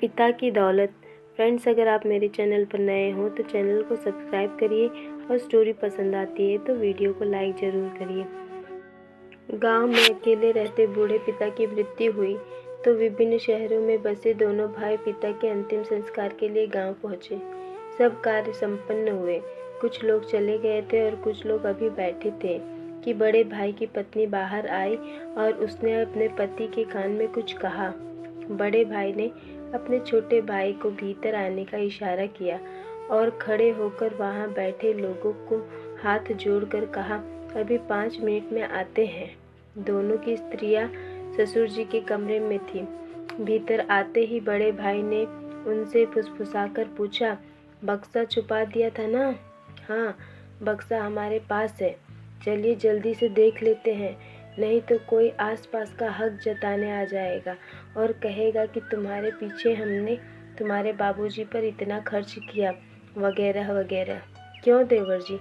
पिता की दौलत। फ्रेंड्स, अगर आप मेरे चैनल पर नए हों तो चैनल को सब्सक्राइब करिए और स्टोरी पसंद आती है तो वीडियो को लाइक ज़रूर करिए। गांव में अकेले रहते बूढ़े पिता की मृत्यु हुई तो विभिन्न शहरों में बसे दोनों भाई पिता के अंतिम संस्कार के लिए गांव पहुंचे। सब कार्य संपन्न हुए। कुछ लोग चले गए थे और कुछ लोग अभी बैठे थे कि बड़े भाई की पत्नी बाहर आई और उसने अपने पति के कान में कुछ कहा। बड़े भाई ने अपने छोटे भाई को भीतर आने का इशारा किया और खड़े होकर वहां बैठे लोगों को हाथ जोड़कर कहा, अभी 5 मिनट में आते हैं। दोनों की स्त्रियां ससुर जी के कमरे में थीं। भीतर आते ही बड़े भाई ने उनसे फुसफुसाकर पूछा, बक्सा छुपा दिया था ना? हाँ, बक्सा हमारे पास है। चलिए जल्दी से देख लेते हैं, नहीं तो कोई आसपास का हक जताने आ जाएगा और कहेगा कि तुम्हारे पीछे हमने तुम्हारे बाबूजी पर इतना खर्च किया, वगैरह वगैरह। क्यों देवर जी?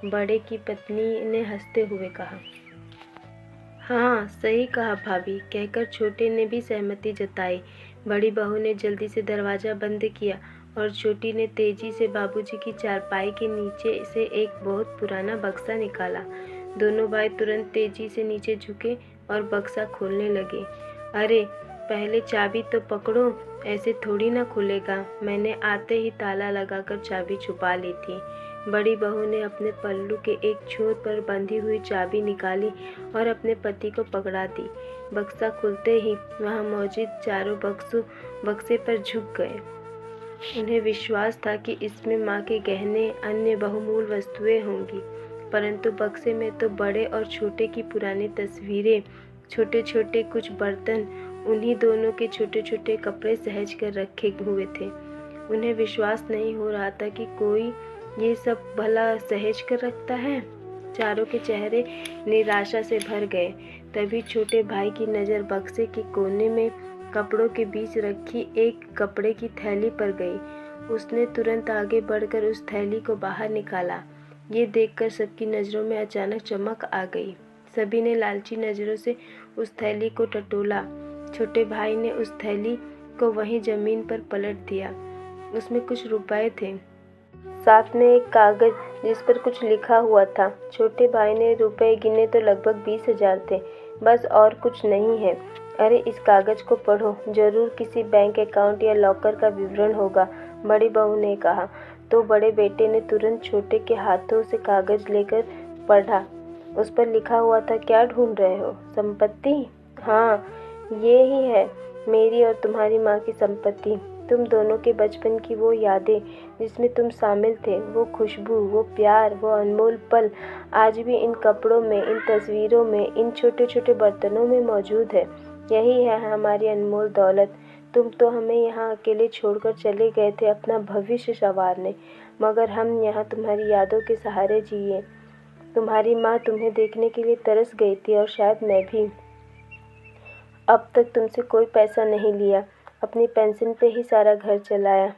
बड़े की पत्नी ने हंसते हुए कहा। हाँ, सही कहा भाभी, कहकर छोटे ने भी सहमति जताई। बड़ी बहू ने जल्दी से दरवाज़ा बंद किया और छोटी ने तेजी से बाबूजी की चारपाई के नीचे से एक बहुत पुराना बक्सा निकाला। दोनों भाई तुरंत तेजी से नीचे झुके और बक्सा खोलने लगे। अरे, पहले चाबी तो पकड़ो, ऐसे थोड़ी ना खुलेगा। मैंने आते ही ताला लगाकर चाबी छुपा ली थी। बड़ी बहू ने अपने पल्लू के एक छोर पर बंधी हुई चाबी निकाली और अपने पति को पकड़ा दी। बक्सा खुलते ही वहां मौजूद चारों बक्से पर झुक गए। उन्हें विश्वास था कि इसमें माँ के गहने, अन्य बहुमूल्य वस्तुएं होंगी, परंतु बक्से में तो बड़े और छोटे की पुरानी तस्वीरें, छोटे छोटे कुछ बर्तन, उन्हीं दोनों के छोटे छोटे कपड़े सहज कर रखे हुए थे। उन्हें विश्वास नहीं हो रहा था कि कोई ये सब भला सहज कर रखता है। चारों के चेहरे निराशा से भर गए। तभी छोटे भाई की नज़र बक्से के कोने में कपड़ों के बीच रखी एक कपड़े की थैली पर गई। उसने तुरंत आगे बढ़कर उस थैली को बाहर निकाला। ये देखकर सबकी नज़रों में अचानक चमक आ गई। सभी ने लालची नज़रों से उस थैली को टटोला। छोटे भाई ने उस थैली को वहीं ज़मीन पर पलट दिया। उसमें कुछ रुपए थे, साथ में एक कागज जिस पर कुछ लिखा हुआ था। छोटे भाई ने रुपए गिने तो लगभग 20,000 थे, बस और कुछ नहीं है। अरे, इस कागज को पढ़ो, जरूर किसी बैंक अकाउंट या लॉकर का विवरण होगा, बड़ी बहू ने कहा। तो बड़े बेटे ने तुरंत छोटे के हाथों से कागज लेकर पढ़ा। उस पर लिखा हुआ था, क्या ढूंढ रहे हो? संपत्ति? हाँ, ये ही है, मेरी और तुम्हारी माँ की संपत्ति। तुम दोनों के बचपन की वो यादें जिसमें तुम शामिल थे, वो खुशबू, वो प्यार, वो अनमोल पल आज भी इन कपड़ों में, इन तस्वीरों में, इन छोटे छोटे बर्तनों में मौजूद है। यही है हमारी अनमोल दौलत। तुम तो हमें यहाँ अकेले छोड़कर चले गए थे अपना भविष्य संवारने, मगर हम यहाँ तुम्हारी यादों के सहारे जिए। तुम्हारी माँ तुम्हें देखने के लिए तरस गई थी और शायद मैं भी। अब तक तुमसे कोई पैसा नहीं लिया, अपनी पेंशन पे ही सारा घर चलाया,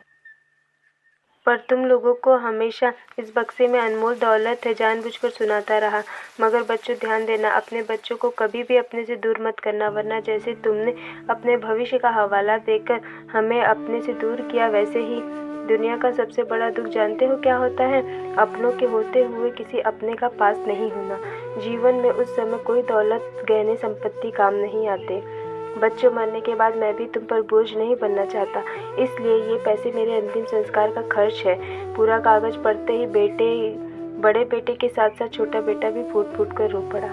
पर तुम लोगों को हमेशा इस बक्से में अनमोल दौलत है जानबूझकर सुनाता रहा। मगर बच्चों, ध्यान देना, अपने बच्चों को कभी भी अपने से दूर मत करना, वरना जैसे तुमने अपने भविष्य का हवाला देकर हमें अपने से दूर किया, वैसे ही दुनिया का सबसे बड़ा दुख जानते हो क्या होता है? अपनों के होते हुए किसी अपने का पास नहीं होना। जीवन में उस समय कोई दौलत, गहने, संपत्ति काम नहीं आते। बच्चों, मरने के बाद मैं भी तुम पर बोझ नहीं बनना चाहता, इसलिए ये पैसे मेरे अंतिम संस्कार का खर्च है। पूरा कागज पढ़ते ही बड़े बेटे के साथ साथ छोटा बेटा भी फूट फूट कर रो पड़ा।